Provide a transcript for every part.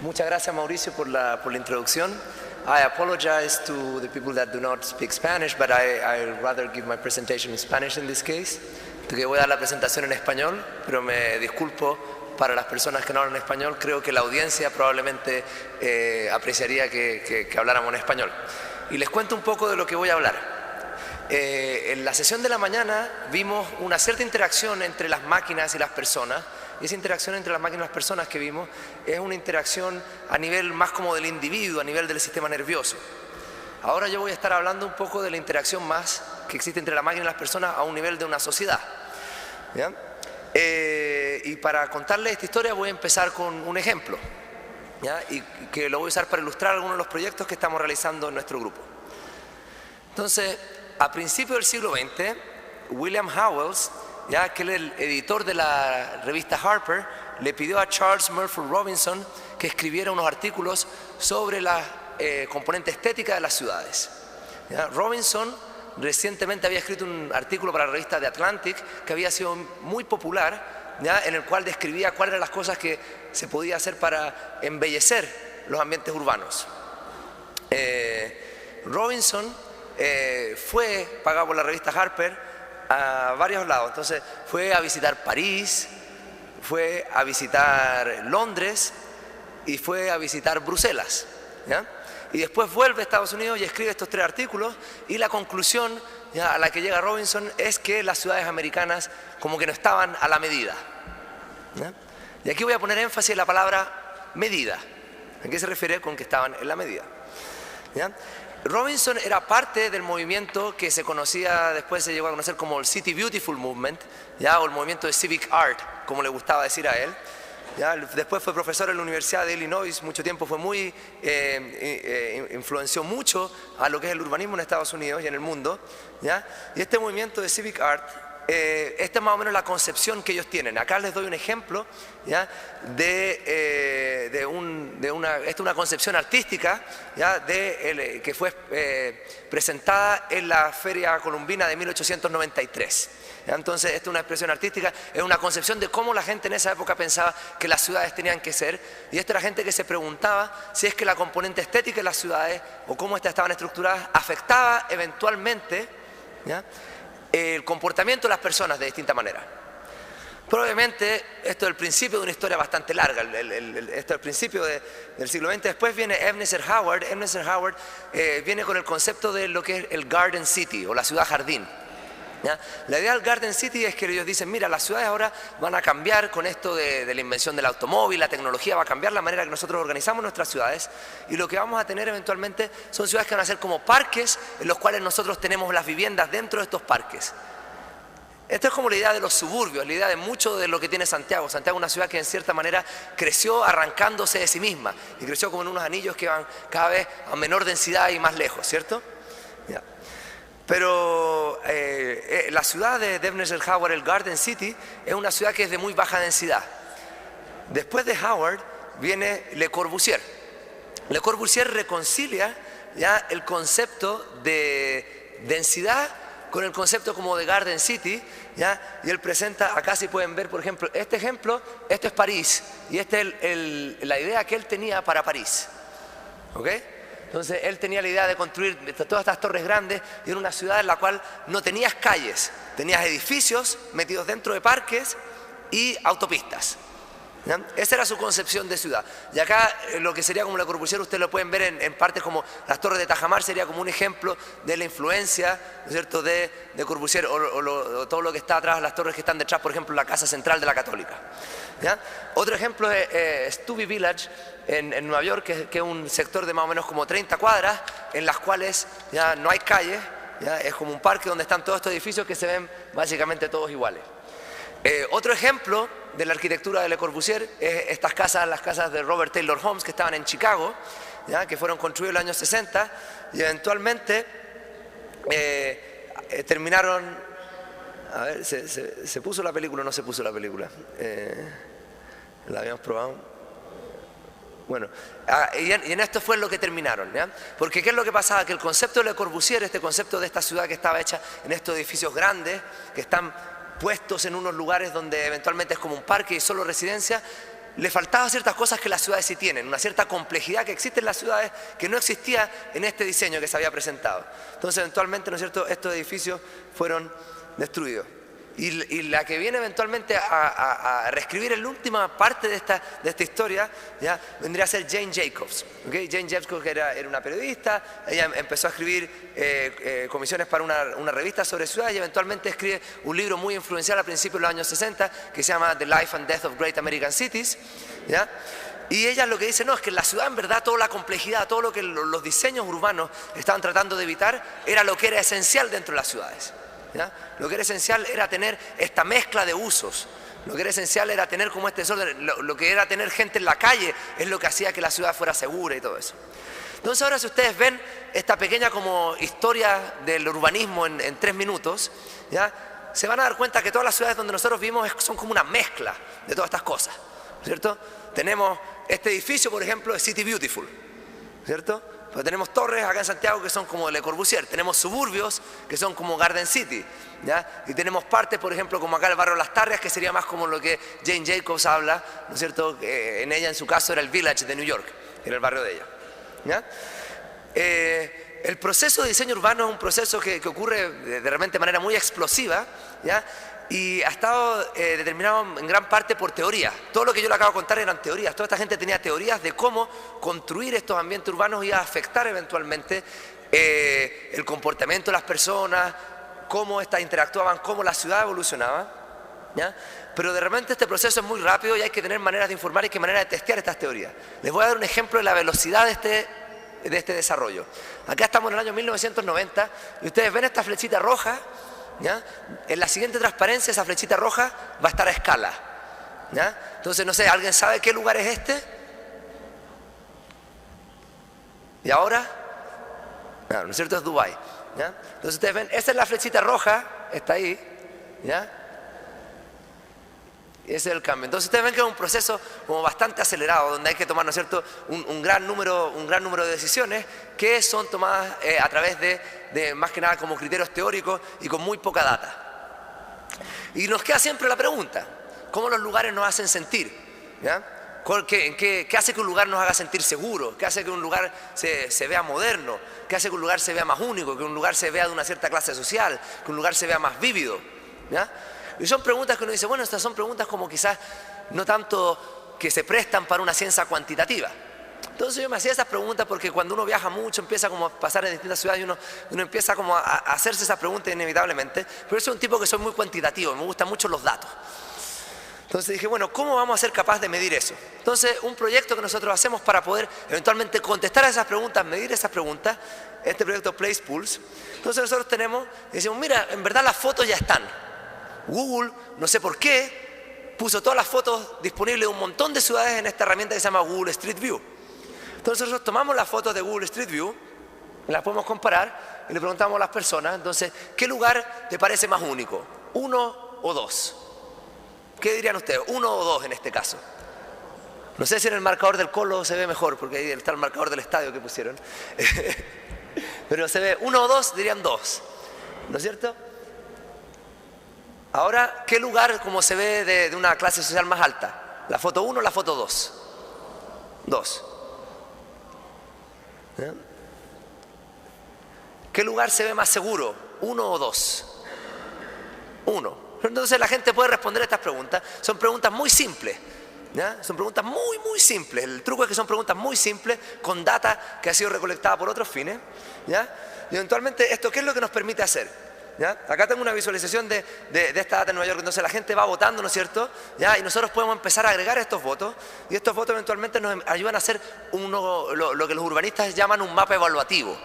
Muchas gracias, Mauricio, por la introducción. I apologize to the people that do not speak Spanish, but I'd rather give my presentation in Spanish in this case. Porque voy a dar la presentación en español, pero me disculpo para las personas que no hablan español. Creo que la audiencia probablemente apreciaría que habláramos en español. Y les cuento un poco de lo que voy a hablar. En la sesión de la mañana vimos una cierta interacción entre las máquinas y las personas. Y esa interacción entre las máquinas y las personas que vimos es una interacción a nivel más como del individuo, a nivel del sistema nervioso. Ahora yo voy a estar hablando un poco de la interacción más que existe entre la máquina y las personas a un nivel de una sociedad, ¿ya? Y para contarles esta historia voy a empezar con un ejemplo, ¿ya? Y que lo voy a usar para ilustrar algunos de los proyectos que estamos realizando en nuestro grupo. Entonces, a principios del siglo XX, William Howells, ya que él, el editor de la revista Harper, le pidió a Charles Murphy Robinson que escribiera unos artículos sobre la componente estética de las ciudades. ¿Ya? Robinson recientemente había escrito un artículo para la revista The Atlantic que había sido muy popular, ¿ya? En el cual describía cuáles eran las cosas que se podía hacer para embellecer los ambientes urbanos. Robinson fue pagado por la revista Harper a varios lados. Entonces fue a visitar París, fue a visitar Londres y fue a visitar Bruselas, ¿ya? Y después vuelve a Estados Unidos y escribe estos 3 artículos, y la conclusión, ¿ya?, a la que llega Robinson es que las ciudades americanas como que no estaban a la medida, ¿ya? Y aquí voy a poner énfasis en la palabra medida. ¿A qué se refiere con que estaban en la medida? ¿Ya? Robinson era parte del movimiento que se conocía, después se llegó a conocer como el City Beautiful Movement, ¿ya?, o el movimiento de Civic Art, como le gustaba decir a él, ¿ya? Después fue profesor en la Universidad de Illinois, mucho tiempo fue muy, influenció mucho a lo que es el urbanismo en Estados Unidos y en el mundo, ¿ya? Y este movimiento de Civic Art, esta es más o menos la concepción que ellos tienen. Acá les doy un ejemplo, ¿ya?, esta es una concepción artística, ¿ya?, que fue presentada en la Feria Columbina de 1893. ¿Ya? Entonces, esta es una expresión artística, es una concepción de cómo la gente en esa época pensaba que las ciudades tenían que ser, y esta era gente que se preguntaba si es que la componente estética de las ciudades o cómo estas estaban estructuradas afectaba eventualmente, ¿ya?, el comportamiento de las personas de distinta manera. Probablemente esto es el principio de una historia bastante larga, esto es el principio del siglo XX. Después viene Ebenezer Howard. Ebenezer Howard viene con el concepto de lo que es el Garden City o la ciudad jardín, ¿ya? La idea del Garden City es que ellos dicen, mira, las ciudades ahora van a cambiar con esto de la invención del automóvil, la tecnología va a cambiar la manera que nosotros organizamos nuestras ciudades, y lo que vamos a tener eventualmente son ciudades que van a ser como parques en los cuales nosotros tenemos las viviendas dentro de estos parques. Esto es como la idea de los suburbios, la idea de mucho de lo que tiene Santiago. Santiago es una ciudad que en cierta manera creció arrancándose de sí misma y creció como en unos anillos que van cada vez a menor densidad y más lejos, ¿cierto? Ya. Pero la ciudad de Ebenezer Howard, el Garden City, es una ciudad que es de muy baja densidad. Después de Howard viene Le Corbusier. Le Corbusier reconcilia, ya, el concepto de densidad con el concepto como de Garden City, ¿ya? Y él presenta, acá si pueden ver, por ejemplo, este ejemplo, esto es París, y esta es la idea que él tenía para París, ¿ok? Entonces él tenía la idea de construir todas estas torres grandes y en una ciudad en la cual no tenías calles, tenías edificios metidos dentro de parques y autopistas, ¿ya? Esa era su concepción de ciudad. Y acá lo que sería como Le Corbusier, ustedes lo pueden ver en partes como las torres de Tajamar, sería como un ejemplo de la influencia, ¿no es cierto?, de Corbusier, o todo lo que está atrás, las torres que están detrás, por ejemplo, la Casa Central de la Católica, ¿ya? Otro ejemplo es Stuyvesant Village en Nueva York, que es un sector de más o menos como 30 cuadras, en las cuales ya no hay calles, ¿ya? Es como un parque donde están todos estos edificios que se ven básicamente todos iguales. Otro ejemplo de la arquitectura de Le Corbusier es estas casas, las casas de Robert Taylor Homes, que estaban en Chicago, ¿ya?, que fueron construidas en los años 60 y eventualmente terminaron. A ver, ¿se puso la película o no se puso la película? La habíamos probado. Bueno, y en esto fue lo que terminaron, ¿ya? Porque ¿qué es lo que pasaba? Que el concepto de Le Corbusier, este concepto de esta ciudad que estaba hecha en estos edificios grandes, que están puestos en unos lugares donde eventualmente es como un parque y solo residencia, le faltaban ciertas cosas que las ciudades sí tienen, una cierta complejidad que existe en las ciudades que no existía en este diseño que se había presentado. Entonces, eventualmente, ¿no es cierto?, estos edificios fueron destruidos. Y la que viene eventualmente a reescribir la última parte de esta historia, ¿ya?, vendría a ser Jane Jacobs. ¿Okay? Jane Jacobs era una periodista, ella empezó a escribir comisiones para una revista sobre ciudades y eventualmente escribe un libro muy influencial a principios de los años 60 que se llama The Life and Death of Great American Cities, ¿ya? Y ella lo que dice, no, es que en la ciudad en verdad toda la complejidad, todo lo que los diseños urbanos estaban tratando de evitar era lo que era esencial dentro de las ciudades. ¿Ya? Lo que era esencial era tener esta mezcla de usos, lo que era esencial era tener como este desorden, lo que era tener gente en la calle es lo que hacía que la ciudad fuera segura y todo eso. Entonces ahora si ustedes ven esta pequeña como historia del urbanismo en 3 minutos, ¿ya?, se van a dar cuenta que todas las ciudades donde nosotros vivimos son como una mezcla de todas estas cosas, ¿cierto? Tenemos este edificio, por ejemplo, de City Beautiful, ¿cierto? Pero tenemos torres acá en Santiago que son como Le Corbusier, tenemos suburbios que son como Garden City, ¿ya? Y tenemos partes, por ejemplo, como acá el barrio Las Tarrias, que sería más como lo que Jane Jacobs habla, ¿no es cierto? En ella, en su caso, era el Village de New York, era el barrio de ella, ¿ya? El proceso de diseño urbano es un proceso que ocurre de repente de manera muy explosiva, ¿ya?, y ha estado determinado en gran parte por teoría. Todo lo que yo le acabo de contar eran teorías. Toda esta gente tenía teorías de cómo construir estos ambientes urbanos iba a afectar eventualmente el comportamiento de las personas, cómo estas interactuaban, cómo la ciudad evolucionaba, ¿ya? Pero de repente este proceso es muy rápido y hay que tener maneras de informar y que maneras de testear estas teorías. Les voy a dar un ejemplo de la velocidad de este desarrollo. Acá estamos en el año 1990 y ustedes ven esta flechita roja, ¿ya? En la siguiente transparencia esa flechita roja va a estar a escala, ¿ya? Entonces, no sé, ¿alguien sabe qué lugar es este? ¿Y ahora? ¿No es cierto? Es Dubái, ¿ya? Entonces ustedes ven, esta es la flechita roja, está ahí, ¿ya? Ese es el cambio. Entonces ustedes ven que es un proceso como bastante acelerado, donde hay que tomar, ¿no es cierto?, un gran número de decisiones que son tomadas a través de más que nada como criterios teóricos y con muy poca data. Y nos queda siempre la pregunta, ¿cómo los lugares nos hacen sentir? ¿Ya? ¿Qué hace que un lugar nos haga sentir seguro? ¿Qué hace que un lugar se vea moderno? ¿Qué hace que un lugar se vea más único? ¿Que un lugar se vea de una cierta clase social? ¿Que un lugar se vea más vívido? ¿Ya? Y son preguntas que uno dice, bueno, estas son preguntas como quizás no tanto que se prestan para una ciencia cuantitativa. Entonces yo me hacía esas preguntas porque cuando uno viaja mucho, empieza como a pasar en distintas ciudades y uno empieza como a hacerse esas preguntas inevitablemente. Pero yo soy un tipo que soy muy cuantitativo, me gustan mucho los datos. Entonces dije, bueno, ¿cómo vamos a ser capaces de medir eso? Entonces, un proyecto que nosotros hacemos para poder eventualmente contestar a esas preguntas, medir esas preguntas, este proyecto Place Pulse. Entonces nosotros tenemos, y decimos, mira, en verdad las fotos ya están. Google, no sé por qué, puso todas las fotos disponibles de un montón de ciudades en esta herramienta que se llama Google Street View. Entonces nosotros tomamos las fotos de Google Street View, las podemos comparar y le preguntamos a las personas, entonces, ¿qué lugar te parece más único? ¿1 o 2? ¿Qué dirían ustedes? 1 o 2 en este caso. No sé si en el marcador del Colo se ve mejor, porque ahí está el marcador del estadio que pusieron. Pero se ve 1 o 2, dirían 2. ¿No es cierto? Ahora, ¿qué lugar como se ve de una clase social más alta? ¿La foto 1 o la foto 2? 2. ¿Eh? ¿Qué lugar se ve más seguro? 1 o 2. 1. Entonces la gente puede responder estas preguntas. Son preguntas muy simples, ¿ya? Son preguntas muy, muy simples. El truco es que son preguntas muy simples con data que ha sido recolectada por otros fines, ¿ya? Y eventualmente, ¿esto qué es lo que nos permite hacer? ¿Ya? Acá tengo una visualización de esta data en Nueva York. Entonces la gente va votando, ¿no es cierto? ¿Ya? Y nosotros podemos empezar a agregar estos votos. Y estos votos eventualmente nos ayudan a hacer lo que los urbanistas llaman un mapa evaluativo,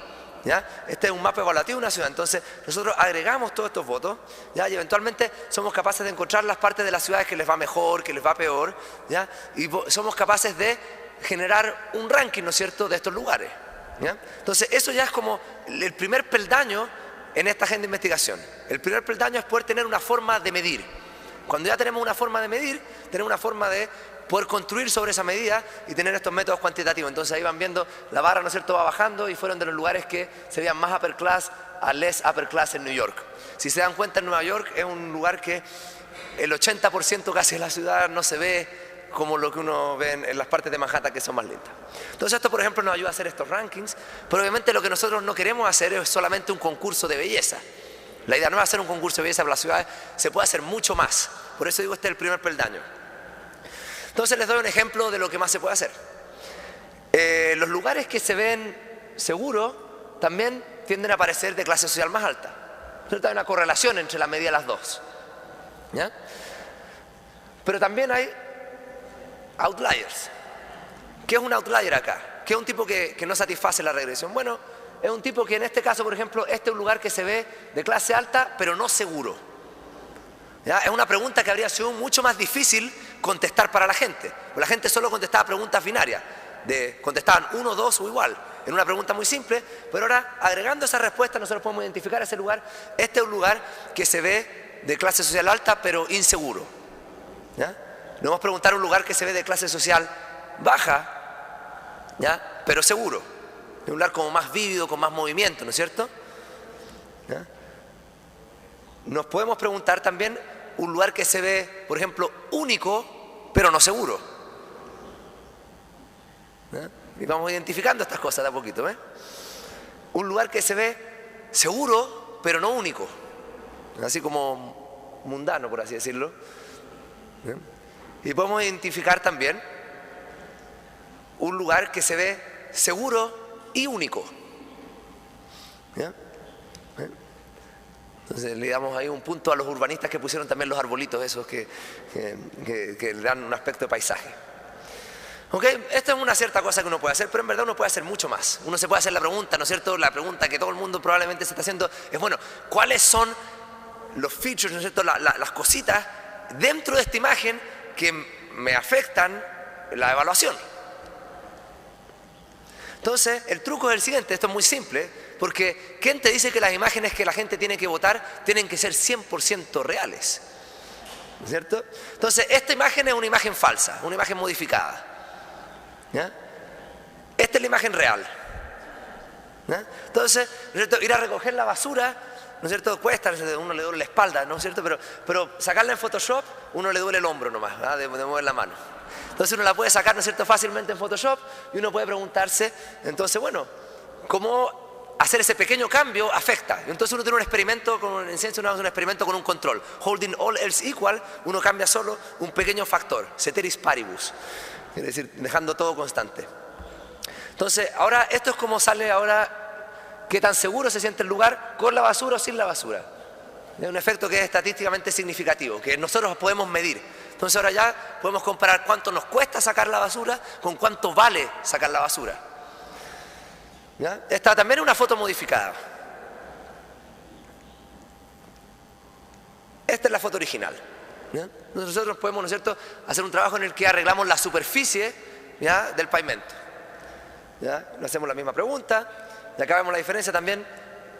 ¿ya? Este es un mapa evaluativo de una ciudad. Entonces nosotros agregamos todos estos votos, ¿ya? Y eventualmente somos capaces de encontrar las partes de las ciudades que les va mejor, que les va peor, ¿ya? Y somos capaces de generar un ranking, ¿no es cierto?, de estos lugares, ¿ya? Entonces eso ya es como el primer peldaño en esta agenda de investigación. El primer peldaño es poder tener una forma de medir. Cuando ya tenemos una forma de medir, tenemos una forma de poder construir sobre esa medida y tener estos métodos cuantitativos. Entonces ahí van viendo, la barra, ¿no es cierto?, va bajando y fueron de los lugares que se veían más upper class a less upper class en New York. Si se dan cuenta, en Nueva York es un lugar que el 80% casi de la ciudad no se ve como lo que uno ve en las partes de Manhattan que son más lindas. Entonces esto, por ejemplo, nos ayuda a hacer estos rankings, pero obviamente lo que nosotros no queremos hacer es solamente un concurso de belleza. La idea no es hacer un concurso de belleza para las ciudades, se puede hacer mucho más. Por eso digo, este es el primer peldaño. Entonces les doy un ejemplo de lo que más se puede hacer. Los lugares que se ven seguros también tienden a parecer de clase social más alta. Hay una correlación entre la medida de las dos, ¿ya? Pero también hay outliers. ¿Qué es un outlier acá? ¿Qué es un tipo que no satisface la regresión? Bueno, es un tipo que en este caso, por ejemplo, este es un lugar que se ve de clase alta, pero no seguro, ¿ya? Es una pregunta que habría sido mucho más difícil contestar para la gente. La gente solo contestaba preguntas binarias, contestaban 1, 2 o igual, en una pregunta muy simple, pero ahora agregando esa respuesta nosotros podemos identificar ese lugar. Este es un lugar que se ve de clase social alta, pero inseguro, ¿ya? No vamos a preguntar un lugar que se ve de clase social baja, ¿ya? Pero seguro. Es un lugar como más vívido, con más movimiento, ¿no es cierto? ¿Ya? Nos podemos preguntar también un lugar que se ve, por ejemplo, único, pero no seguro, ¿ya? Y vamos identificando estas cosas de a poquito, ¿eh? Un lugar que se ve seguro, pero no único, así como mundano, por así decirlo, ¿ya? Y podemos identificar también un lugar que se ve seguro y único, ¿ya? Entonces le damos ahí un punto a los urbanistas que pusieron también los arbolitos esos que le dan un aspecto de paisaje. ¿Okay? Esto es una cierta cosa que uno puede hacer, pero en verdad uno puede hacer mucho más. Uno se puede hacer la pregunta, ¿no es cierto? La pregunta que todo el mundo probablemente se está haciendo es, bueno, ¿cuáles son los features, ¿no es cierto? Las cositas dentro de esta imagen que me afectan la evaluación. Entonces, el truco es el siguiente, esto es muy simple, porque ¿quién te dice que las imágenes que la gente tiene que votar tienen que ser 100% reales? ¿No es cierto? Entonces, esta imagen es una imagen falsa, una imagen modificada, ¿ya? Esta es la imagen real, ¿ya? Entonces, ¿no es cierto? Ir a recoger la basura, ¿no es cierto? Cuesta, uno le duele la espalda, ¿no es cierto? Pero sacarla en Photoshop, uno le duele el hombro nomás, ¿verdad? De mover la mano. Entonces uno la puede sacar, ¿no es cierto?, fácilmente en Photoshop, y uno puede preguntarse, entonces, bueno, ¿cómo hacer ese pequeño cambio afecta? Entonces uno tiene un experimento, en ciencia uno hace un experimento con un control. Holding all else equal, uno cambia solo un pequeño factor, ceteris paribus, es decir, dejando todo constante. Entonces, ahora, esto es como sale ahora, qué tan seguro se siente el lugar con la basura o sin la basura. Es un efecto que es estadísticamente significativo, que nosotros podemos medir. Entonces ahora ya podemos comparar cuánto nos cuesta sacar la basura con cuánto vale sacar la basura, ¿ya? Esta también es una foto modificada. Esta es la foto original, ¿ya? Nosotros podemos, ¿no es cierto?, hacer un trabajo en el que arreglamos la superficie, ¿ya?, del pavimento, ¿ya? Le hacemos la misma pregunta y acá vemos la diferencia también,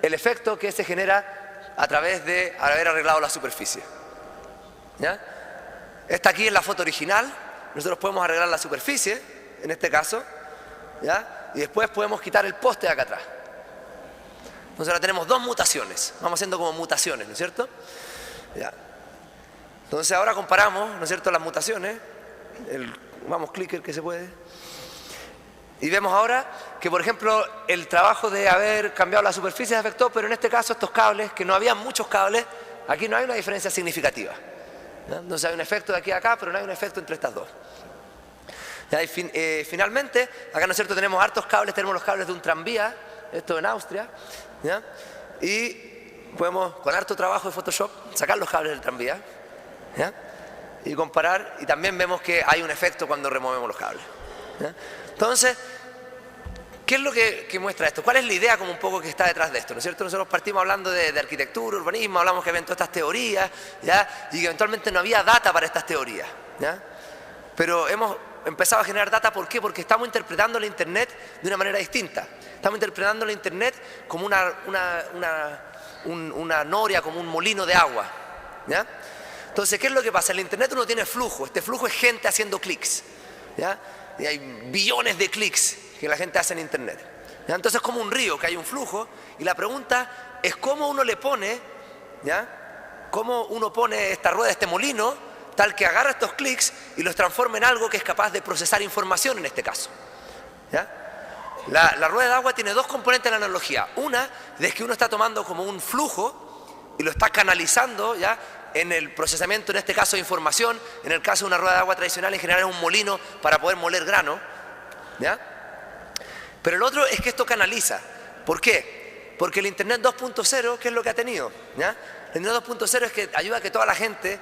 el efecto que se genera a través de haber arreglado la superficie, ¿ya? Esta aquí es la foto original, nosotros podemos arreglar la superficie, en este caso, ¿ya? Y después podemos quitar el poste de acá atrás. Entonces ahora tenemos dos mutaciones, vamos haciendo como mutaciones, ¿no es cierto? ¿Ya? Entonces ahora comparamos, ¿no es cierto?, las mutaciones, vamos, clicker que se puede, y vemos ahora que, por ejemplo, el trabajo de haber cambiado la superficie se afectó, pero en este caso estos cables, que no había muchos cables, aquí no hay una diferencia significativa. Entonces hay un efecto de aquí a acá, pero no hay un efecto entre estas dos. ¿Ya? Y finalmente, acá, ¿no es cierto?, tenemos hartos cables, tenemos los cables de un tranvía, esto en Austria, ¿ya? Y podemos, con harto trabajo de Photoshop, sacar los cables del tranvía, ¿ya? Y comparar, y también vemos que hay un efecto cuando removemos los cables, ¿ya? Entonces, ¿qué es lo que muestra esto? ¿Cuál es la idea como un poco que está detrás de esto? ¿No es cierto? Nosotros partimos hablando de arquitectura, urbanismo, hablamos que había todas estas teorías, ¿ya? Y que eventualmente no había data para estas teorías, ¿ya? Pero hemos empezado a generar data, ¿por qué? Porque estamos interpretando la Internet de una manera distinta. Estamos interpretando la Internet como una noria, como un molino de agua, ¿ya? Entonces, ¿qué es lo que pasa? En la Internet uno tiene flujo, este flujo es gente haciendo clics, ¿ya? Y hay billones de clics que la gente hace en Internet, ¿ya? Entonces es como un río, que hay un flujo, y la pregunta es cómo uno le pone, ¿ya?, cómo uno pone esta rueda, este molino, tal que agarra estos clics y los transforma en algo que es capaz de procesar información en este caso. ¿Ya? La rueda de agua tiene dos componentes en la analogía. Una es que uno está tomando como un flujo y lo está canalizando, ¿ya?, en el procesamiento, en este caso de información. En el caso de una rueda de agua tradicional, en general es un molino para poder moler grano, ¿ya? Pero el otro es que esto canaliza. ¿Por qué? Porque el Internet 2.0, ¿qué es lo que ha tenido? ¿Ya? El Internet 2.0 es que ayuda a que toda la gente,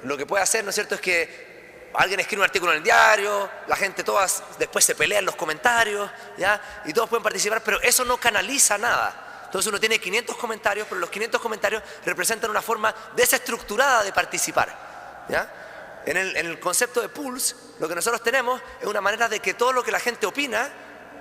lo que puede hacer, ¿no es cierto?, es que alguien escribe un artículo en el diario, la gente todas después se pelea en los comentarios, ¿ya?, y todos pueden participar, pero eso no canaliza nada. Entonces uno tiene 500 comentarios, pero los 500 comentarios representan una forma desestructurada de participar, ¿ya? En el concepto de pools, lo que nosotros tenemos es una manera de que todo lo que la gente opina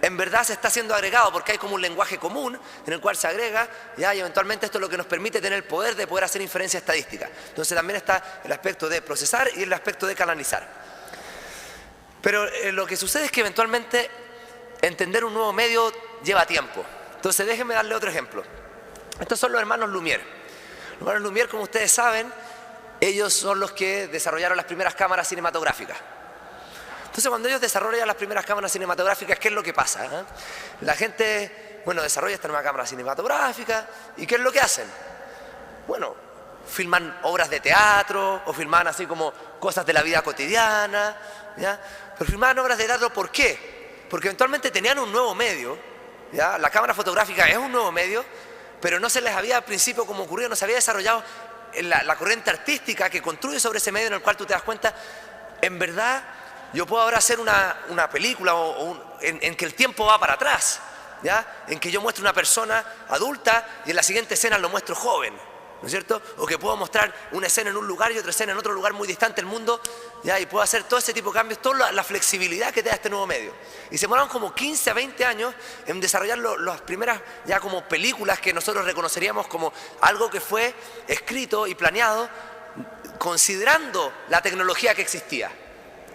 en verdad se está siendo agregado, porque hay como un lenguaje común en el cual se agrega, ¿ya?, y eventualmente esto es lo que nos permite tener el poder de poder hacer inferencia estadística. Entonces también está el aspecto de procesar y el aspecto de canalizar. Pero lo que sucede es que eventualmente entender un nuevo medio lleva tiempo. Entonces déjenme darle otro ejemplo. Estos son los hermanos Lumière. Los hermanos Lumière, como ustedes saben, ellos son los que desarrollaron las primeras cámaras cinematográficas. Entonces cuando ellos desarrollan las primeras cámaras cinematográficas, ¿qué es lo que pasa? La gente, bueno, desarrolla esta nueva cámara cinematográfica, ¿y qué es lo que hacen? Bueno, filman obras de teatro, o filman así como cosas de la vida cotidiana, ¿ya? Pero filmaban obras de teatro, ¿por qué? Porque eventualmente tenían un nuevo medio, ¿ya? La cámara fotográfica es un nuevo medio, pero no se les había al principio, como ocurrió, no se había desarrollado la corriente artística que construye sobre ese medio, en el cual tú te das cuenta, en verdad, yo puedo ahora hacer una película en que el tiempo va para atrás, ¿ya? En que yo muestro una persona adulta y en la siguiente escena lo muestro joven, ¿no es cierto? O que puedo mostrar una escena en un lugar y otra escena en otro lugar muy distante del mundo, ¿ya? Y puedo hacer todo ese tipo de cambios, toda la flexibilidad que te da este nuevo medio. Y se demoraron como 15 a 20 años en desarrollar las primeras ya como películas que nosotros reconoceríamos como algo que fue escrito y planeado considerando la tecnología que existía.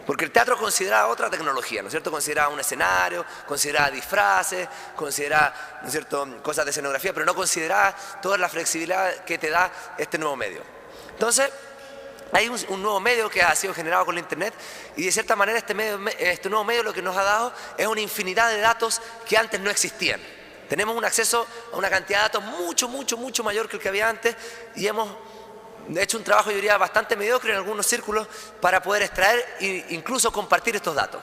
Porque el teatro consideraba otra tecnología, ¿no es cierto? Consideraba un escenario, consideraba disfraces, consideraba, ¿no es cierto?, cosas de escenografía, pero no consideraba toda la flexibilidad que te da este nuevo medio. Entonces, hay un nuevo medio que ha sido generado con la Internet y de cierta manera este nuevo medio lo que nos ha dado es una infinidad de datos que antes no existían. Tenemos un acceso a una cantidad de datos mucho mayor que el que había antes y hemos hecho un trabajo, yo diría, bastante mediocre en algunos círculos para poder extraer e incluso compartir estos datos.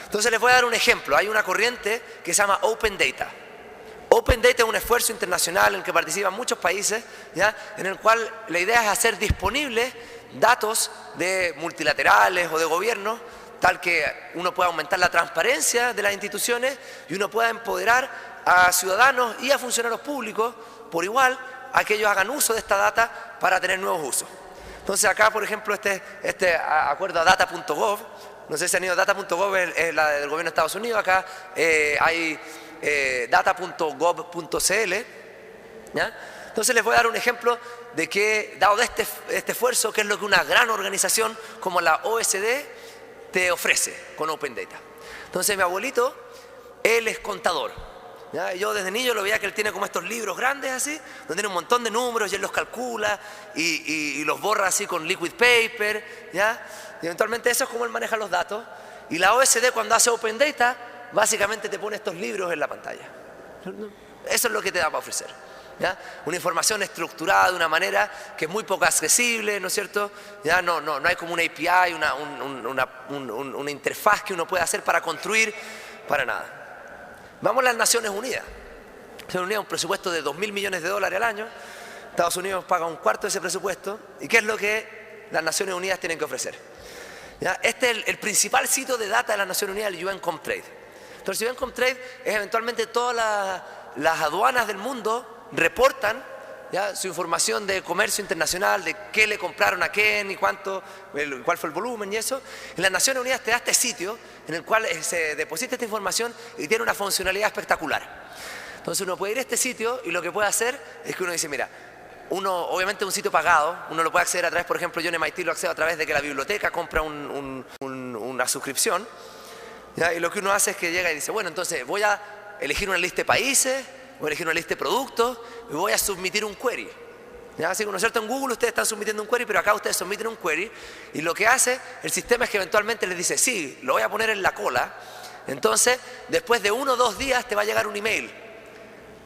Entonces les voy a dar un ejemplo. Hay una corriente que se llama Open Data. Open Data es un esfuerzo internacional en el que participan muchos países, ¿ya?, en el cual la idea es hacer disponibles datos de multilaterales o de gobiernos, tal que uno pueda aumentar la transparencia de las instituciones y uno pueda empoderar a ciudadanos y a funcionarios públicos por igual a que ellos hagan uso de esta data para tener nuevos usos. Entonces acá, por ejemplo, este acuerdo a data.gov, no sé si han ido, data.gov es la del gobierno de Estados Unidos, acá hay data.gov.cl, ¿ya? Entonces les voy a dar un ejemplo de que, dado este esfuerzo, que es lo que una gran organización como la OECD te ofrece con Open Data. Entonces mi abuelito, él es contador, ¿ya? Yo desde niño lo veía que él tiene como estos libros grandes así, donde tiene un montón de números y él los calcula y los borra así con liquid paper, ¿ya? Y eventualmente eso es como él maneja los datos. Y la OECD, cuando hace Open Data, básicamente te pone estos libros en la pantalla. Eso es lo que te da para ofrecer, ¿ya? Una información estructurada de una manera que es muy poco accesible, ¿no es cierto? Ya no hay como una API, una interfaz que uno pueda hacer para construir, para nada. Vamos a las Naciones Unidas. Naciones Unidas es un presupuesto de 2.000 millones de dólares al año. Estados Unidos paga un cuarto de ese presupuesto. ¿Y qué es lo que las Naciones Unidas tienen que ofrecer? ¿Ya? Este es el principal sitio de data de las Naciones Unidas, el UN Comtrade. Entonces el UN Comtrade es eventualmente todas las aduanas del mundo reportan, ¿ya?, su información de comercio internacional, de qué le compraron a quién y cuál fue el volumen y eso. Y las Naciones Unidas te da este sitio en el cual se deposita esta información y tiene una funcionalidad espectacular. Entonces uno puede ir a este sitio y lo que puede hacer es que uno dice, mira, obviamente es un sitio pagado, uno lo puede acceder a través, por ejemplo, yo en MIT lo accedo a través de que la biblioteca compra una suscripción, ¿ya? Y lo que uno hace es que llega y dice, bueno, entonces voy a elegir una lista de países, voy a elegir una lista de productos y voy a submitir un query. ¿Ya? Así que, ¿no es cierto? En Google ustedes están sometiendo un query, pero acá ustedes someten un query, y lo que hace el sistema es que eventualmente les dice, sí, lo voy a poner en la cola. Entonces, después de 1 o 2 días te va a llegar un email,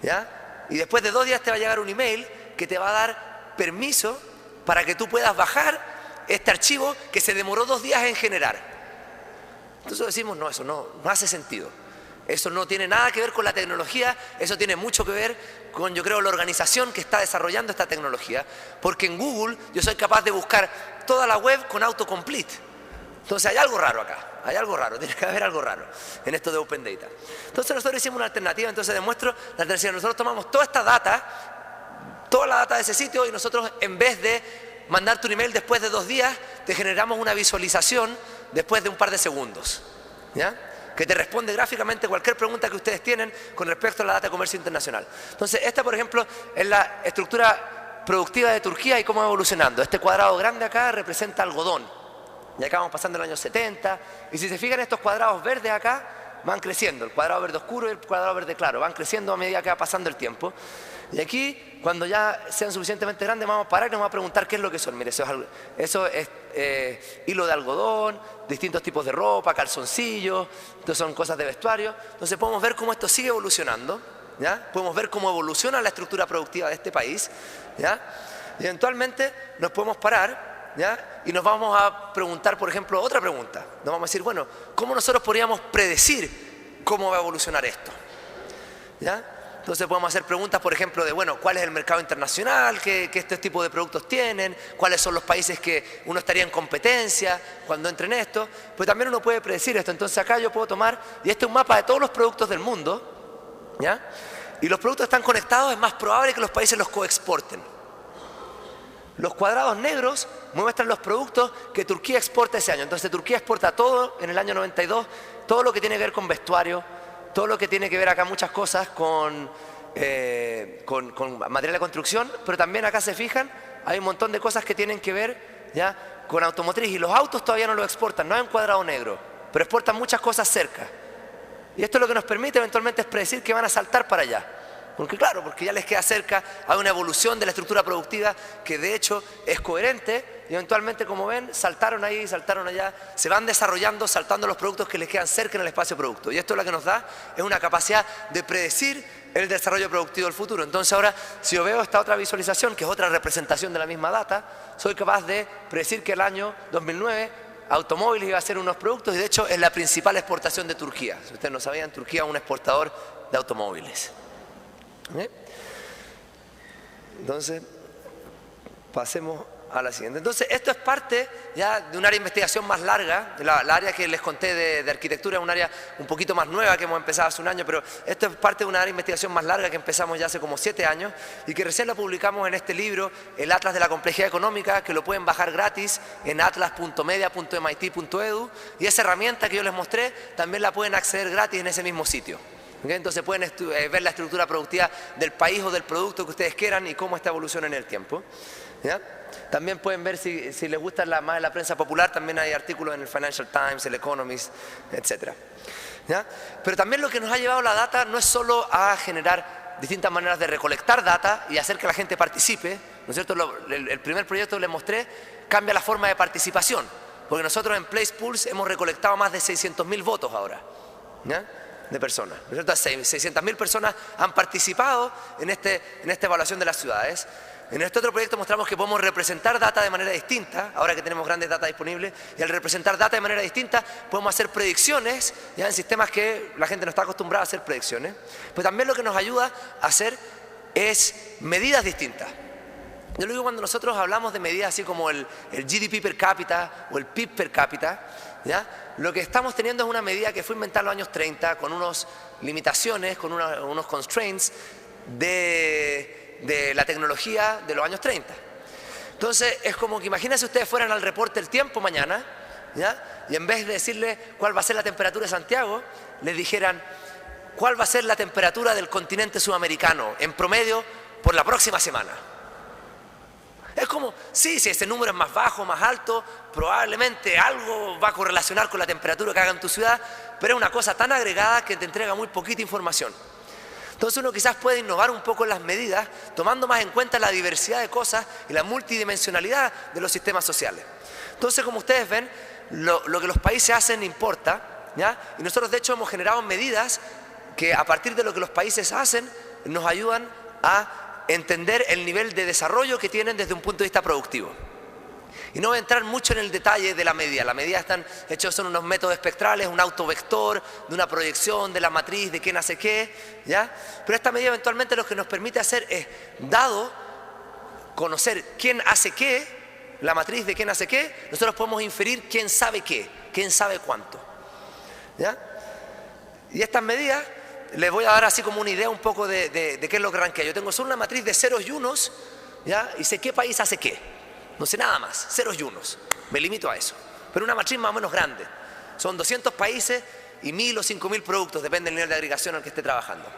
¿ya? Y después de 2 días te va a llegar un email que te va a dar permiso para que tú puedas bajar este archivo que se demoró 2 días en generar. Entonces decimos, no, eso no hace sentido. Eso no tiene nada que ver con la tecnología, eso tiene mucho que ver con, yo creo, la organización que está desarrollando esta tecnología. Porque en Google yo soy capaz de buscar toda la web con autocomplete. Entonces hay algo raro acá, hay algo raro, tiene que haber algo raro en esto de Open Data. Entonces nosotros hicimos una alternativa, entonces demuestro la alternativa. Nosotros tomamos toda esta data, toda la data de ese sitio, y nosotros, en vez de mandarte un email después de 2 días, te generamos una visualización después de un par de segundos, ¿ya? Que te responde gráficamente cualquier pregunta que ustedes tienen con respecto a la data de comercio internacional. Entonces, esta, por ejemplo, es la estructura productiva de Turquía y cómo va evolucionando. Este cuadrado grande acá representa algodón. Y acá vamos pasando el año 70. Y si se fijan, estos cuadrados verdes acá van creciendo. El cuadrado verde oscuro y el cuadrado verde claro. Van creciendo a medida que va pasando el tiempo. Y aquí, cuando ya sean suficientemente grandes, vamos a parar y nos vamos a preguntar qué es lo que son. Mire, eso es hilo de algodón, distintos tipos de ropa, calzoncillos, entonces son cosas de vestuario. Entonces podemos ver cómo esto sigue evolucionando, ¿ya? Podemos ver cómo evoluciona la estructura productiva de este país, ¿ya? Y eventualmente nos podemos parar, ¿ya? Y nos vamos a preguntar, por ejemplo, otra pregunta. Nos vamos a decir, bueno, ¿cómo nosotros podríamos predecir cómo va a evolucionar esto? ¿Ya? Entonces podemos hacer preguntas, por ejemplo, de, bueno, ¿cuál es el mercado internacional que este tipo de productos tienen? ¿Cuáles son los países que uno estaría en competencia cuando entre en esto? Pues también uno puede predecir esto. Entonces acá yo puedo tomar, y este es un mapa de todos los productos del mundo, ¿ya? Y los productos están conectados, es más probable que los países los coexporten. Los cuadrados negros muestran los productos que Turquía exporta ese año. Entonces Turquía exporta todo en el año 92, todo lo que tiene que ver con vestuario, todo lo que tiene que ver acá, muchas cosas con material de construcción, pero también acá se fijan, hay un montón de cosas que tienen que ver, ¿ya?, con automotriz, y los autos todavía no los exportan, no hay un cuadrado negro, pero exportan muchas cosas cerca. Y esto lo que nos permite eventualmente es predecir que van a saltar para allá. Porque claro, porque ya les queda cerca, hay una evolución de la estructura productiva que de hecho es coherente, y eventualmente, como ven, saltaron ahí, saltaron allá, se van desarrollando, saltando los productos que les quedan cerca en el espacio producto. Y esto lo que nos da es una capacidad de predecir el desarrollo productivo del futuro. Entonces ahora, si yo veo esta otra visualización, que es otra representación de la misma data, soy capaz de predecir que el año 2009 automóviles iba a ser unos productos, y de hecho es la principal exportación de Turquía. Si ustedes no sabían, Turquía es un exportador de automóviles. Entonces, pasemos a la siguiente. Entonces, esto es parte ya de un área de investigación más larga. La área que les conté de arquitectura es un área un poquito más nueva que hemos empezado hace un año, pero esto es parte de una área de investigación más larga que empezamos ya hace como 7 años y que recién lo publicamos en este libro, el Atlas de la Complejidad Económica, que lo pueden bajar gratis en atlas.media.mit.edu, y esa herramienta que yo les mostré también la pueden acceder gratis en ese mismo sitio. ¿Okay? Entonces pueden ver la estructura productiva del país o del producto que ustedes quieran y cómo esta evoluciona en el tiempo, ¿ya? También pueden ver, si les gusta más de la prensa popular, también hay artículos en el Financial Times, el Economist, etc. ¿Ya? Pero también lo que nos ha llevado la data no es solo a generar distintas maneras de recolectar data y hacer que la gente participe, ¿no es cierto? El primer proyecto que les mostré cambia la forma de participación, porque nosotros en Place Pulse hemos recolectado más de 600.000 votos ahora, ¿ya?, de personas, ¿no es cierto? 600.000 personas han participado en esta evaluación de las ciudades. En este otro proyecto mostramos que podemos representar data de manera distinta, ahora que tenemos grandes data disponibles, y al representar data de manera distinta podemos hacer predicciones, ya en sistemas que la gente no está acostumbrada a hacer predicciones. Pero también lo que nos ayuda a hacer es medidas distintas. Yo lo digo cuando nosotros hablamos de medidas así como el GDP per cápita o el PIB per cápita, ¿ya? Lo que estamos teniendo es una medida que fue inventada en los años 30 con unas limitaciones, con unos constraints de la tecnología de los años 30. Entonces es como que imagínense ustedes fueran al reporte del tiempo mañana, ¿ya?, y en vez de decirle cuál va a ser la temperatura de Santiago, les dijeran cuál va a ser la temperatura del continente sudamericano en promedio por la próxima semana. Es como, sí, si ese número es más bajo, más alto, probablemente algo va a correlacionar con la temperatura que haga en tu ciudad, pero es una cosa tan agregada que te entrega muy poquita información. Entonces uno quizás puede innovar un poco en las medidas, tomando más en cuenta la diversidad de cosas y la multidimensionalidad de los sistemas sociales. Entonces, como ustedes ven, lo que los países hacen importa, ¿ya? Y nosotros de hecho hemos generado medidas que a partir de lo que los países hacen nos ayudan a entender el nivel de desarrollo que tienen desde un punto de vista productivo. Y no voy a entrar mucho en el detalle de la medida. La medida están hechos, son unos métodos espectrales, un autovector, de una proyección de la matriz de quién hace qué, ¿ya? Pero esta medida eventualmente lo que nos permite hacer es, dado conocer quién hace qué, la matriz de quién hace qué, nosotros podemos inferir quién sabe qué, quién sabe cuánto, ¿ya? Y estas medidas les voy a dar así como una idea un poco de qué es lo que rankea. Yo tengo solo una matriz de ceros y unos, ¿ya? Y sé qué país hace qué. No sé nada más, ceros y unos, me limito a eso. Pero una matriz más o menos grande. Son 200 países y 1000 o 5000 productos, depende del nivel de agregación al que esté trabajando.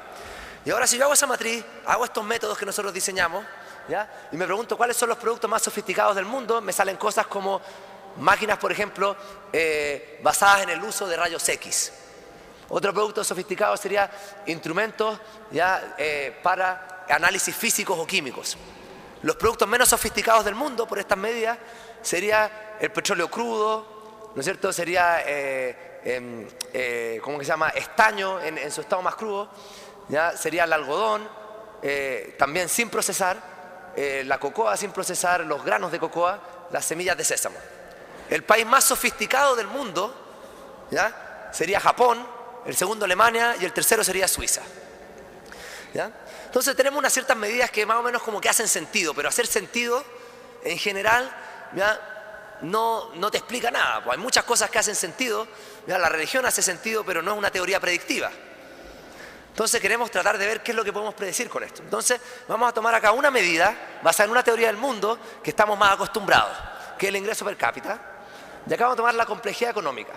Y ahora si yo hago esa matriz, hago estos métodos que nosotros diseñamos, ¿ya? Y me pregunto cuáles son los productos más sofisticados del mundo, me salen cosas como máquinas, por ejemplo, basadas en el uso de rayos X. Otro producto sofisticado sería instrumentos, ¿ya? Para análisis físicos o químicos. Los productos menos sofisticados del mundo, por estas medidas, sería el petróleo crudo, ¿no es cierto? Sería, ¿cómo que se llama? Estaño en su estado más crudo, ¿ya? Sería el algodón, también sin procesar, la cocoa sin procesar, los granos de cocoa, las semillas de sésamo. El país más sofisticado del mundo, ¿ya? Sería Japón, el segundo Alemania y el tercero sería Suiza, ¿ya? Entonces tenemos unas ciertas medidas que más o menos como que hacen sentido, pero hacer sentido en general, ¿ya? No te explica nada. Pues hay muchas cosas que hacen sentido, ¿ya? La religión hace sentido, pero no es una teoría predictiva. Entonces queremos tratar de ver qué es lo que podemos predecir con esto. Entonces vamos a tomar acá una medida basada en una teoría del mundo que estamos más acostumbrados, que es el ingreso per cápita. Y acá vamos a tomar la complejidad económica.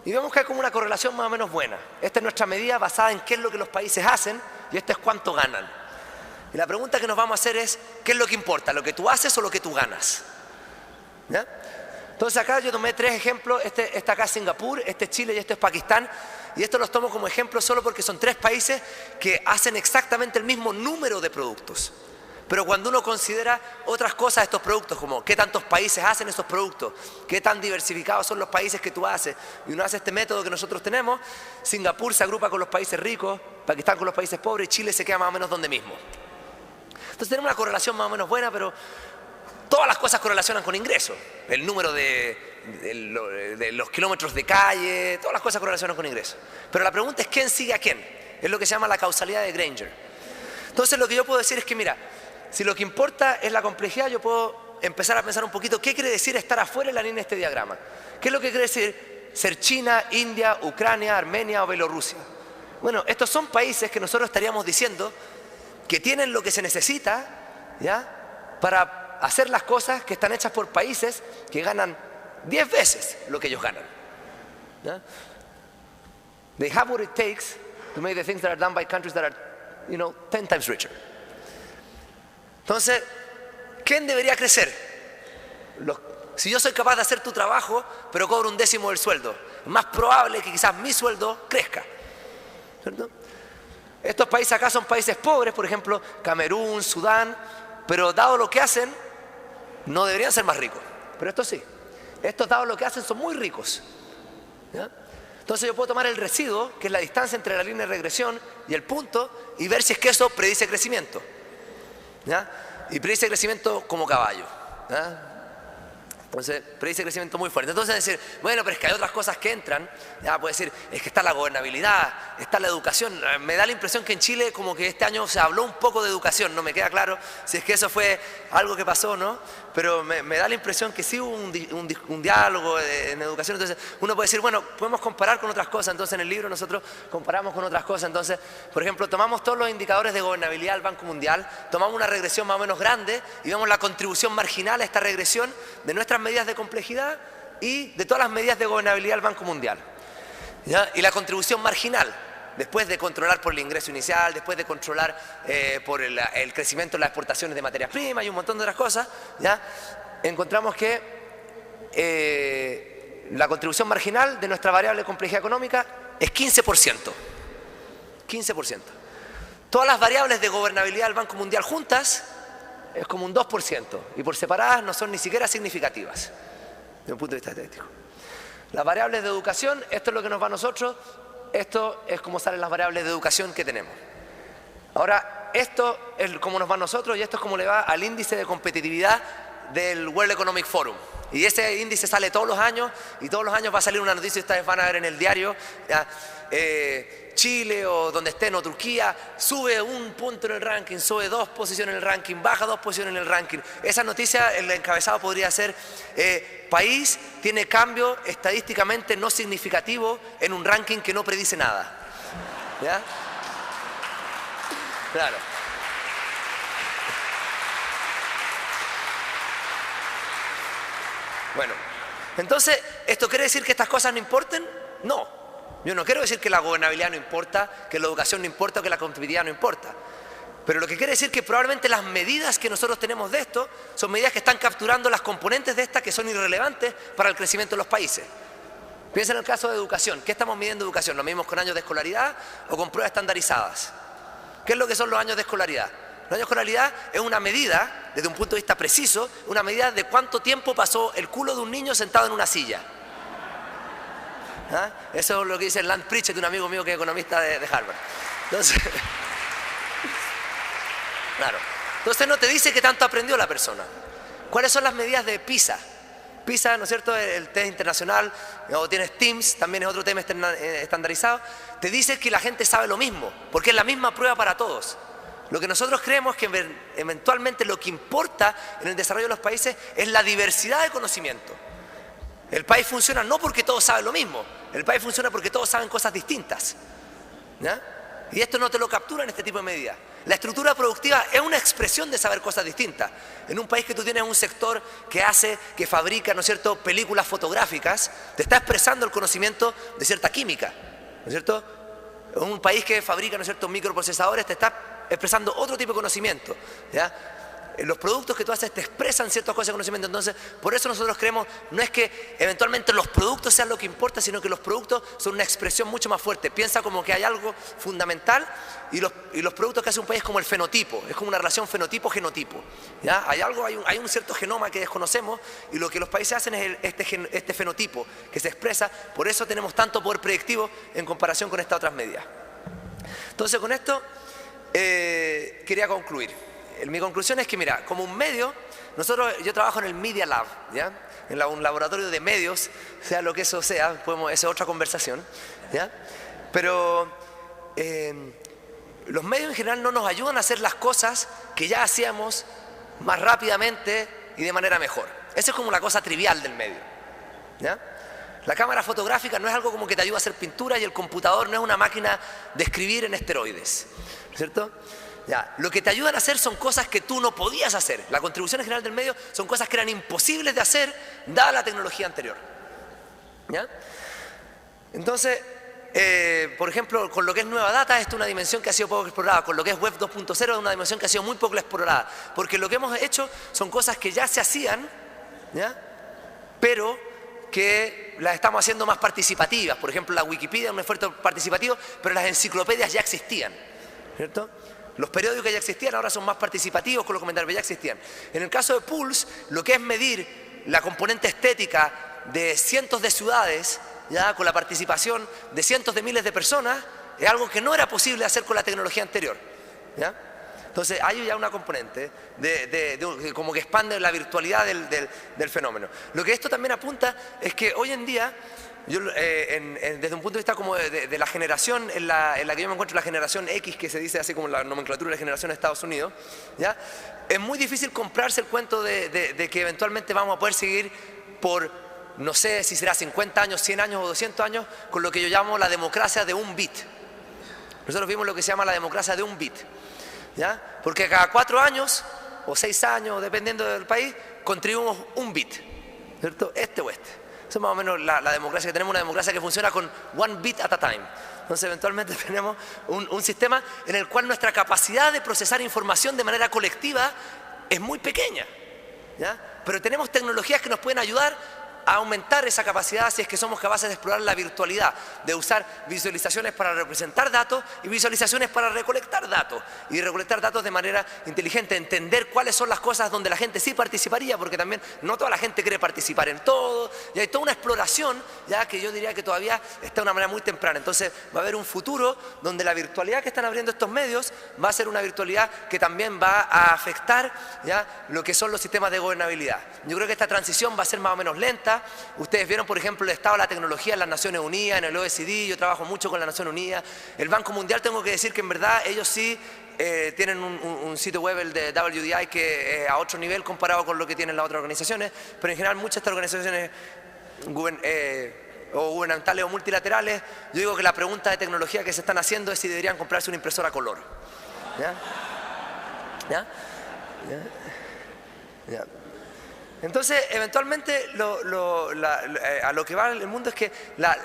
Y vemos que hay como una correlación más o menos buena. Esta es nuestra medida basada en qué es lo que los países hacen y esto es cuánto ganan. Y la pregunta que nos vamos a hacer es, ¿qué es lo que importa? ¿Lo que tú haces o lo que tú ganas? ¿Ya? Entonces acá yo tomé 3 ejemplos. Este acá es Singapur, este es Chile y este es Pakistán. Y estos los tomo como ejemplo solo porque son 3 países que hacen exactamente el mismo número de productos. Pero cuando uno considera otras cosas de estos productos, como qué tantos países hacen esos productos, qué tan diversificados son los países que tú haces, y uno hace este método que nosotros tenemos, Singapur se agrupa con los países ricos, Pakistán con los países pobres, y Chile se queda más o menos donde mismo. Entonces tenemos una correlación más o menos buena, pero todas las cosas correlacionan con ingresos. El número de los kilómetros de calle, todas las cosas correlacionan con ingresos. Pero la pregunta es ¿quién sigue a quién? Es lo que se llama la causalidad de Granger. Entonces lo que yo puedo decir es que mira, si lo que importa es la complejidad, yo puedo empezar a pensar un poquito qué quiere decir estar afuera en la línea de este diagrama. ¿Qué es lo que quiere decir ser China, India, Ucrania, Armenia o Bielorrusia? Bueno, estos son países que nosotros estaríamos diciendo que tienen lo que se necesita, ¿ya? Para hacer las cosas que están hechas por países que ganan 10 veces lo que ellos ganan, ¿ya? They have what it takes to make the things that are done by countries that are, 10 times richer. Entonces, ¿quién debería crecer? Si yo soy capaz de hacer tu trabajo, pero cobro 1/10 del sueldo, es más probable que quizás mi sueldo crezca, ¿cierto? Estos países acá son países pobres, por ejemplo, Camerún, Sudán, pero dado lo que hacen, no deberían ser más ricos. Pero estos sí. Estos, dado lo que hacen, son muy ricos, ¿ya? Entonces yo puedo tomar el residuo, que es la distancia entre la línea de regresión y el punto, y ver si es que eso predice crecimiento, ¿ya? Y predice crecimiento como caballo, ¿ya? Entonces predice crecimiento muy fuerte. Entonces decir, bueno, pero es que hay otras cosas que entran, ya puede decir, es que está la gobernabilidad, está la educación. Me da la impresión que en Chile como que este año se habló un poco de educación, no me queda claro si es que eso fue algo que pasó o no, pero me da la impresión que sí hubo un diálogo en educación. Entonces uno puede decir, bueno, podemos comparar con otras cosas. Entonces en el libro nosotros comparamos con otras cosas. Entonces, por ejemplo, tomamos todos los indicadores de gobernabilidad del Banco Mundial, tomamos una regresión más o menos grande y vemos la contribución marginal a esta regresión de nuestras medidas de complejidad y de todas las medidas de gobernabilidad del Banco Mundial, ¿ya? Y la contribución marginal, después de controlar por el ingreso inicial, después de controlar por el crecimiento de las exportaciones de materias primas y un montón de otras cosas, ¿ya? Encontramos que la contribución marginal de nuestra variable de complejidad económica es 15%. 15%. Todas las variables de gobernabilidad del Banco Mundial juntas es como un 2%, y por separadas no son ni siquiera significativas, desde un punto de vista estadístico. Las variables de educación, esto es lo que nos va a nosotros, esto es como salen las variables de educación que tenemos. Ahora, esto es como nos va a nosotros y esto es como le va al índice de competitividad del World Economic Forum. Y ese índice sale todos los años y todos los años va a salir una noticia, ustedes van a ver en el diario, Chile o donde estén o Turquía sube un punto en el ranking, sube 2 posiciones en el ranking, baja 2 posiciones en el ranking. Esa noticia, el encabezado podría ser país tiene cambio estadísticamente no significativo en un ranking que no predice nada. ¿Ya? Claro. Bueno, entonces, ¿esto quiere decir que estas cosas no importen? No. Yo no quiero decir que la gobernabilidad no importa, que la educación no importa o que la competitividad no importa. Pero lo que quiere decir que probablemente las medidas que nosotros tenemos de esto son medidas que están capturando las componentes de estas que son irrelevantes para el crecimiento de los países. Piensa en el caso de educación. ¿Qué estamos midiendo educación? ¿Lo medimos con años de escolaridad o con pruebas estandarizadas? ¿Qué es lo que son los años de escolaridad? Los años de escolaridad es una medida, desde un punto de vista preciso, una medida de cuánto tiempo pasó el culo de un niño sentado en una silla. ¿Ah? Eso es lo que dice Lance Pritchett, un amigo mío que es economista de Harvard. Entonces, claro. Entonces no te dice qué tanto aprendió la persona. ¿Cuáles son las medidas de PISA? PISA, ¿no es cierto?, el test internacional, o tienes TIMSS, también es otro tema estandarizado. Te dice que la gente sabe lo mismo, porque es la misma prueba para todos. Lo que nosotros creemos que eventualmente lo que importa en el desarrollo de los países es la diversidad de conocimiento. El país funciona no porque todos saben lo mismo, el país funciona porque todos saben cosas distintas. ¿Ya? Y esto no te lo captura en este tipo de medidas. La estructura productiva es una expresión de saber cosas distintas. En un país que tú tienes un sector que fabrica, ¿no es cierto?, películas fotográficas, te está expresando el conocimiento de cierta química, ¿no es cierto? En un país que fabrica, ¿no es cierto?, microprocesadores, te está expresando otro tipo de conocimiento. ¿Ya? Los productos que tú haces te expresan ciertas cosas de conocimiento. Entonces, por eso nosotros creemos, no es que eventualmente los productos sean lo que importa, sino que los productos son una expresión mucho más fuerte. Piensa como que hay algo fundamental y los productos que hace un país es como el fenotipo, es como una relación fenotipo-genotipo. ¿Ya? Hay un cierto genoma que desconocemos y lo que los países hacen es este fenotipo que se expresa. Por eso tenemos tanto poder predictivo en comparación con estas otras medidas. Entonces, con esto quería concluir. Mi conclusión es que, mira, como un medio, yo trabajo en el Media Lab, ¿ya? En un laboratorio de medios, sea lo que eso sea, esa es otra conversación, ¿ya? Pero los medios en general no nos ayudan a hacer las cosas que ya hacíamos más rápidamente y de manera mejor. Esa es como una cosa trivial del medio, ¿ya? La cámara fotográfica no es algo como que te ayuda a hacer pintura y el computador no es una máquina de escribir en esteroides, ¿cierto? Ya, lo que te ayudan a hacer son cosas que tú no podías hacer. La contribución en general del medio son cosas que eran imposibles de hacer dada la tecnología anterior. ¿Ya? Entonces, por ejemplo, con lo que es nueva data, esta es una dimensión que ha sido poco explorada. Con lo que es web 2.0 es una dimensión que ha sido muy poco explorada. Porque lo que hemos hecho son cosas que ya se hacían, ¿ya?, pero que las estamos haciendo más participativas. Por ejemplo, la Wikipedia es un esfuerzo participativo, pero las enciclopedias ya existían, ¿cierto? Los periódicos ya existían, ahora son más participativos con los comentarios, pero ya existían. En el caso de Pulse, lo que es medir la componente estética de cientos de ciudades, ya con la participación de cientos de miles de personas, es algo que no era posible hacer con la tecnología anterior. ¿Ya? Entonces hay ya una componente como que expande la virtualidad del fenómeno. Lo que esto también apunta es que hoy en día, desde un punto de vista como de la generación en la que yo me encuentro, la generación X, que se dice así como la nomenclatura de la generación de Estados Unidos, ¿ya?, es muy difícil comprarse el cuento de que eventualmente vamos a poder seguir por, no sé si será 50 años, 100 años o 200 años, con lo que yo llamo la democracia de un bit. Nosotros vimos lo que se llama la democracia de un bit, ¿ya? Porque cada 4 años o 6 años, dependiendo del país, contribuimos un bit, ¿cierto? Este o este. Eso es más o menos la democracia que tenemos, una democracia que funciona con one bit at a time. Entonces eventualmente tenemos un sistema en el cual nuestra capacidad de procesar información de manera colectiva es muy pequeña, ¿ya? Pero tenemos tecnologías que nos pueden ayudar a aumentar esa capacidad si es que somos capaces de explorar la virtualidad, de usar visualizaciones para representar datos y visualizaciones para recolectar datos, y recolectar datos de manera inteligente, entender cuáles son las cosas donde la gente sí participaría, porque también no toda la gente quiere participar en todo, y hay toda una exploración ya que yo diría que todavía está de una manera muy temprana. Entonces va a haber un futuro donde la virtualidad que están abriendo estos medios va a ser una virtualidad que también va a afectar ya lo que son los sistemas de gobernabilidad. Yo creo que esta transición va a ser más o menos lenta. Ustedes vieron, por ejemplo, el estado de la tecnología en las Naciones Unidas, en el OECD. Yo trabajo mucho con las Naciones Unidas. El Banco Mundial, tengo que decir que en verdad ellos sí tienen un sitio web, el de WDI, que a otro nivel comparado con lo que tienen las otras organizaciones, pero en general muchas de estas organizaciones o gubernamentales o multilaterales, yo digo que la pregunta de tecnología que se están haciendo es si deberían comprarse una impresora a color. ¿Ya? ¿Ya? ¿Ya? ¿Ya? Entonces, eventualmente, a lo que va el mundo es que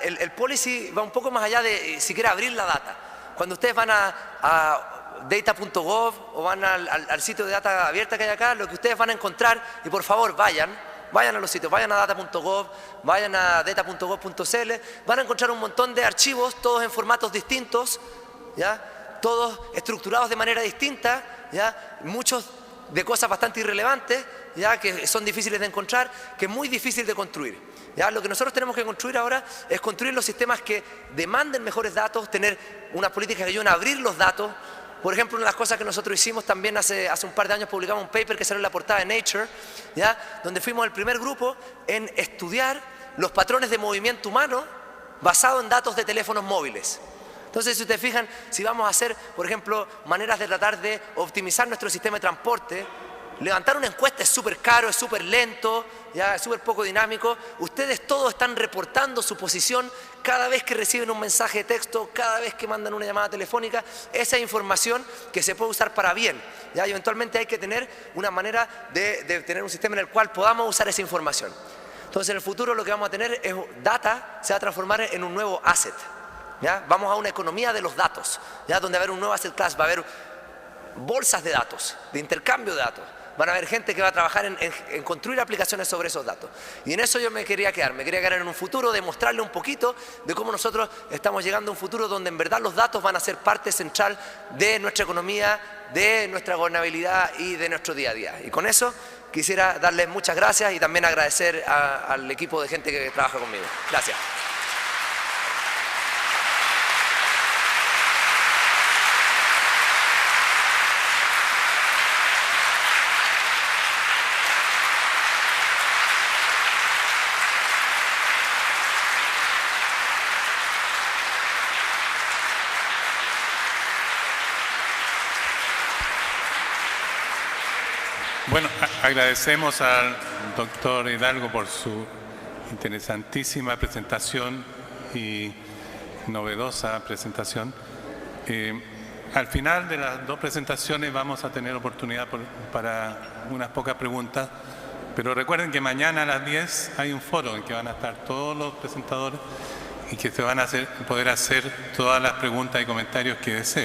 el policy va un poco más allá de siquiera abrir la data. Cuando ustedes van a data.gov o van al sitio de data abierta que hay acá, lo que ustedes van a encontrar, y por favor vayan a los sitios, vayan a data.gov, vayan a data.gov.cl, van a encontrar un montón de archivos, todos en formatos distintos, ¿ya? Todos estructurados de manera distinta, ¿ya? Muchos de cosas bastante irrelevantes, ya que son difíciles de encontrar, que es muy difícil de construir. ¿Ya? Lo que nosotros tenemos que construir ahora es construir los sistemas que demanden mejores datos, tener unas políticas que ayuden a abrir los datos. Por ejemplo, una de las cosas que nosotros hicimos también hace un par de años, publicamos un paper que salió en la portada de Nature, ¿ya? Donde fuimos el primer grupo en estudiar los patrones de movimiento humano basado en datos de teléfonos móviles. Entonces, si ustedes fijan, si vamos a hacer, por ejemplo, maneras de tratar de optimizar nuestro sistema de transporte, levantar una encuesta es súper caro, es súper lento, ya es súper poco dinámico. Ustedes todos están reportando su posición cada vez que reciben un mensaje de texto, cada vez que mandan una llamada telefónica. Esa información que se puede usar para bien, ¿ya? Y eventualmente hay que tener una manera de tener un sistema en el cual podamos usar esa información. Entonces, en el futuro lo que vamos a tener es data, se va a transformar en un nuevo asset. ¿Ya? Vamos a una economía de los datos, ¿ya? Donde va a haber un nuevo asset class, va a haber bolsas de datos, de intercambio de datos. Van a haber gente que va a trabajar en construir aplicaciones sobre esos datos. Y en eso yo me quería quedar en un futuro, de mostrarle un poquito de cómo nosotros estamos llegando a un futuro donde en verdad los datos van a ser parte central de nuestra economía, de nuestra gobernabilidad y de nuestro día a día. Y con eso quisiera darles muchas gracias y también agradecer al equipo de gente que trabaja conmigo. Gracias. Bueno, agradecemos al doctor Hidalgo por su interesantísima presentación y novedosa presentación. Al final de las dos presentaciones vamos a tener oportunidad para unas pocas preguntas, pero recuerden que mañana a las 10 hay un foro en que van a estar todos los presentadores y que se van a poder hacer todas las preguntas y comentarios que deseen.